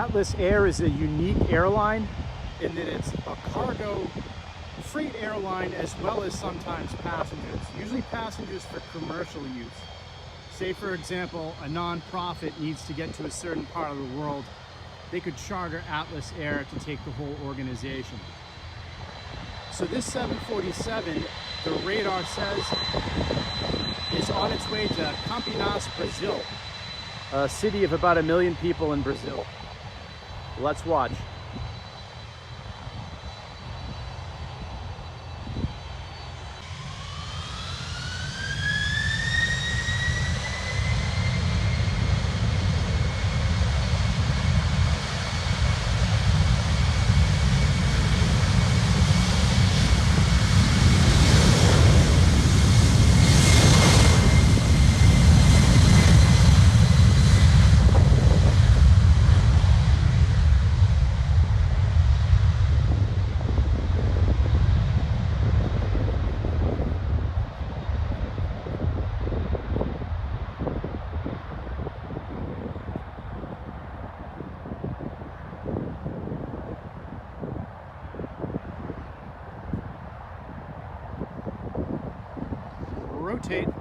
Atlas Air is a unique airline in that it's a cargo freight airline as well as sometimes passengers, usually passengers for commercial use. Say for example, a non-profit needs to get to a certain part of the world, they could charter Atlas Air to take the whole organization. So this 747, the radar says, is on its way to Campinas, Brazil, a city of about 1 million people in Brazil. Let's watch. Rotate.